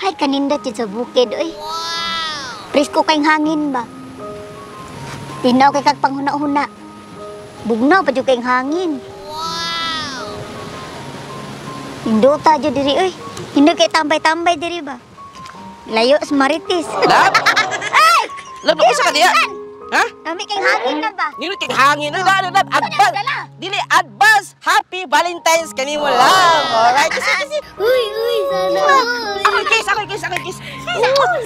Ay, kanindot yun sa bukid, oy. Presko kayong hangin ba? Tinaw kay kag panghuna-huna. Bugnaw pa dyan kayong hangin. Hindota dyan diri, oy. Hindi kay tambay-tambay diri ba? Layo sa Marites. Lab? Ay! Lab, ako sa kaniya? Ha? Kami kayong hangin na ba? Nino kay hangin na lab. Advance. Dili advance. Happy Valentine's kanimo love. Alright. Uy, sana. Ako kiss.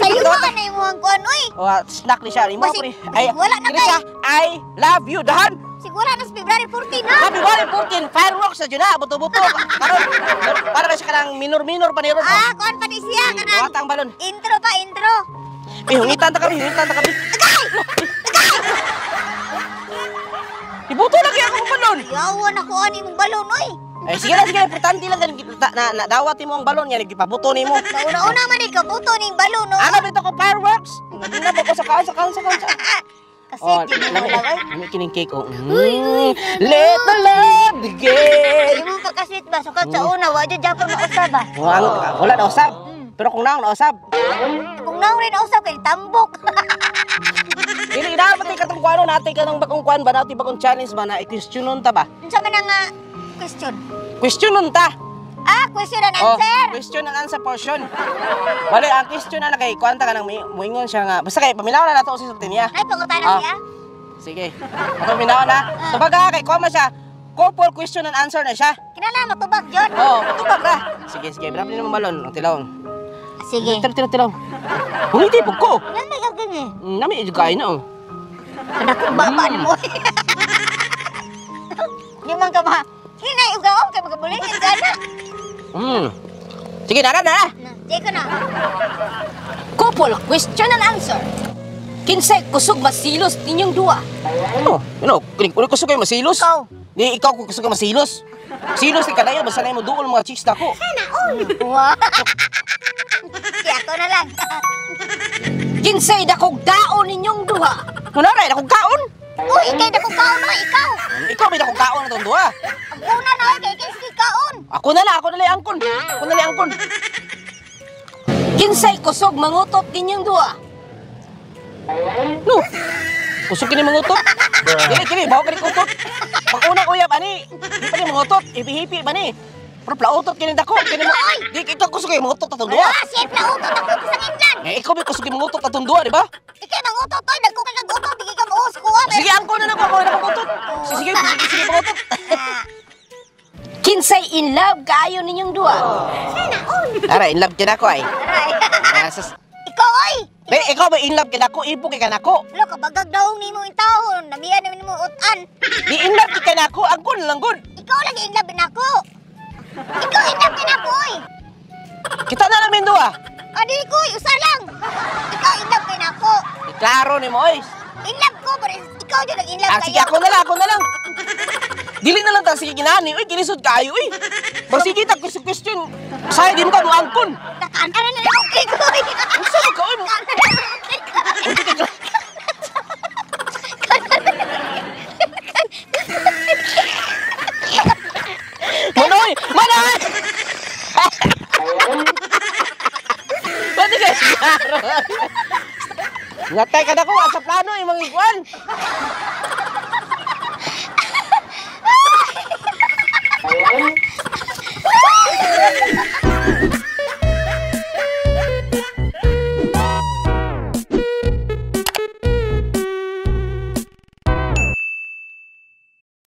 Sa'yo ka na yung muhang kuhan, uy. Oh, snack ni siya. Imo Basi, pre. Ay, wala na kini kay. siya. I love you dahan. Siguro na sa February 14, ha? Happy Valentine's 14 fireworks sa juna buto-buto. Karon para na siya kanang minor pa ni ron. Ah, kuhan pa ni siya. Kanang Watang balon. intro pa, intro. Hungitan ta kami. Ibuto lagi ako ng balon. Yawan ako ani mong balon, uy. Eh sige na, importante lang ganun na dawat mo ang balon yan, ipabuto nimo. Nauna-una man ikaw, buto ni balon, no? Ano bito ko fireworks? Nabina po ko sa kaan. Kasi hindi mo lang, ay. Lami kining cake oh. Let the love begin. Ayaw mo kakasit ba? Sukat sa una, wadyo Japon mausab, ba? Wala na usab. Pero kung naong na usab. Kung naong rin usab, kay tambok. Dili dapat katong kuano natin kanang bagong kuan ba natin bagong challenge ba na i-questionon ta ba? Ano sabi na nga question? Questionon ta. Ah, question and answer? Question and answer portion. Bale, ang question na kay kuan ta kanang muingon siya nga. Basta kay paminaw na nato si sultan niya. Ay, pangutana siya? Sige. Ako minaw na. Kumbaga kay kuan siya. Couple question and answer na siya. Kinala matubag yun? Matubag na. Sige. Birapi naman balon. Ang tilawon. Sige. Tilawon. Humiti po ko. Yan may gagawin eh. Nami kain na oh. Anak kong baba ni mo. Di man ka ma. Hinay, ugaw kay magabulitin ka na. Sige, na. Sige ka na. Couple question and answer. Kinsay kusog masilos ninyong duwa? Kining kusog kayo masilos. Ikaw. Di ikaw kung kusog ka masilos. Silos ni kadayo, basta na mo duol mga chicks na ko. Sana all. Wow. Sige, ako na lang. Kinsay dakog daon ninyong duha? Kunaray, akong kaon. Uy, ikay na kong kaon, oy, ikaw. Ikaw may akong kaon na itong duha. Ang una na, ikay kay kaon. Ako na lang angkon. Kinsay kusog mangutot ninyong duha? No. Kusog kini mangutot. Kini, bawa kini kutot. Pag unang uyab, ani, di pa ni mangutot, hipi-hipi ba ni? Pero plautot kini dako, kini mo. Di, ikaw kusog kini mangutot na itong duha. Ah, siya plautot ako sa inglan. Ikaw may kusog kini mangutot na itong duha, di ba? Ikay mangutot, oy, nagko kay kagutot, di ka maus kuha. Sige, angkon na ako na mangutot. Sige, mangutot. Kinsay in love kaayo ninyong duha? Sana all. Ara, in love kina ko ay. Ikaw, oy. Ikaw ba in love kina ko? Ipo kay kanako. Lo, kabagag daw ni mo yung taon. Namiyan namin mo utan. Di in love kay kanako, angkon lang gud. Ikaw lagi in love na ako. Ikaw in love na ako, oy. Kita na namin duha. Adi ko, usa lang. Ikaw in love na ako. Klaro ni mo oy. In love ko, pero ikaw din nag in love kayo. Sige, ako na lang. Dili na lang ta sige kinani. Uy, kinisod kayo uy. Sige ta question. Say di mo ka mo angkon. Nakanta na ako kay ko. Unsa ka uy? Manoy! Pwede ka sigaro. Ngatay ka na ko sa plano yung mga iguan.